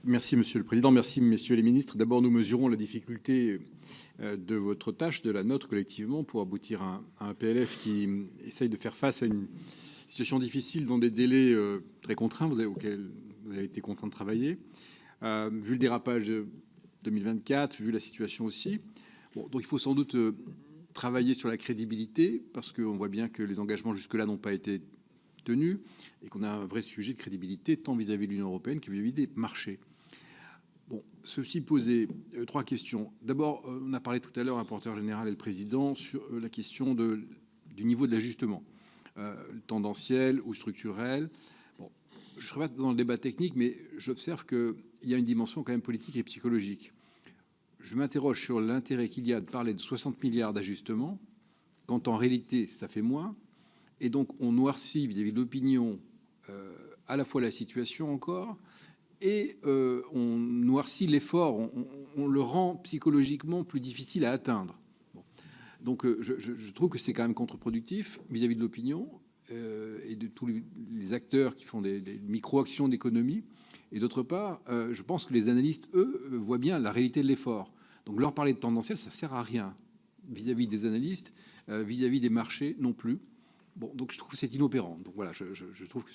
Merci, Monsieur le Président. Merci, Messieurs les ministres. D'abord, nous mesurons la difficulté de votre tâche, de la nôtre collectivement, pour aboutir à un PLF qui essaye de faire face à une situation difficile dans des délais très contraints auxquels vous avez été contraint de travailler. Vu le dérapage de 2024, vu la situation aussi. Bon, donc il faut sans doute travailler sur la crédibilité, parce qu'on voit bien que les engagements jusque-là n'ont pas été tenus et qu'on a un vrai sujet de crédibilité tant vis-à-vis de l'Union européenne que vis-à-vis des marchés. Bon, ceci posait trois questions. D'abord, on a parlé tout à l'heure, le rapporteur général et le président, sur la question du niveau de l'ajustement, tendanciel ou structurel. Bon, je ne serai pas dans le débat technique, mais j'observe qu'il y a une dimension quand même politique et psychologique. Je m'interroge sur l'intérêt qu'il y a de parler de 60 milliards d'ajustements, quand en réalité, ça fait moins. Et donc, on noircit vis-à-vis de l'opinion à la fois la situation encore, et on noircit l'effort, on le rend psychologiquement plus difficile à atteindre. Bon. Donc je trouve que c'est quand même contre-productif vis-à-vis de l'opinion et de tous les acteurs qui font des micro-actions d'économie. Et d'autre part, je pense que les analystes, eux, voient bien la réalité de l'effort. Donc leur parler de tendanciel, ça ne sert à rien vis-à-vis des analystes, vis-à-vis des marchés non plus. Bon, donc je trouve que c'est inopérant. Donc voilà, je trouve que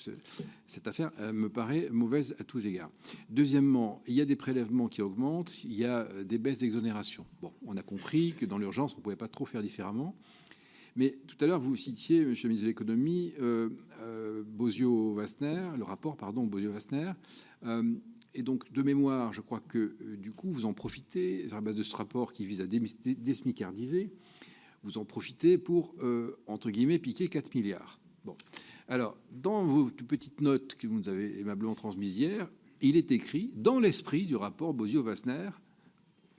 cette affaire me paraît mauvaise à tous égards. Deuxièmement, il y a des prélèvements qui augmentent, il y a des baisses d'exonération. Bon, on a compris que dans l'urgence, on ne pouvait pas trop faire différemment. Mais tout à l'heure, vous citiez, Monsieur le ministre de l'Économie, Bozio-Wasner, le rapport, pardon, Bozio-Wasner. Et donc, de mémoire, je crois que du coup, vous en profitez, sur la base de ce rapport qui vise à désmicardiser, vous en profitez pour, entre guillemets, piquer 4 milliards. Bon. Alors, dans vos petites notes que vous nous avez aimablement transmises hier, il est écrit, dans l'esprit du rapport Bozio-Wasner,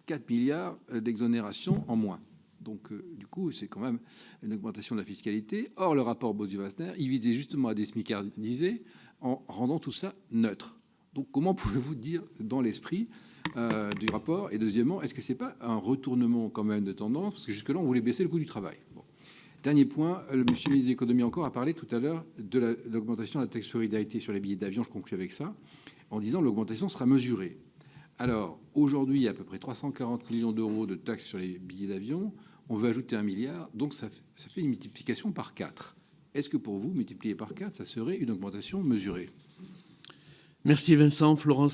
4 milliards d'exonération en moins. Donc, du coup, c'est quand même une augmentation de la fiscalité. Or, le rapport Bozio-Wasner, il visait justement à désmicardiser en rendant tout ça neutre. Donc, comment pouvez-vous dire dans l'esprit du rapport? Et deuxièmement, est-ce que c'est pas un retournement quand même de tendance? Parce que jusque-là, on voulait baisser le coût du travail. Bon. Dernier point, le monsieur le ministre de l'Économie encore a parlé tout à l'heure de l'augmentation de la taxe solidarité sur les billets d'avion. Je conclue avec ça, en disant que l'augmentation sera mesurée. Alors, aujourd'hui, il y a à peu près 340 millions d'euros de taxes sur les billets d'avion. On veut ajouter 1 milliard, donc ça fait une multiplication par 4. Est-ce que pour vous, multiplier par 4, ça serait une augmentation mesurée? Merci Vincent. Florence.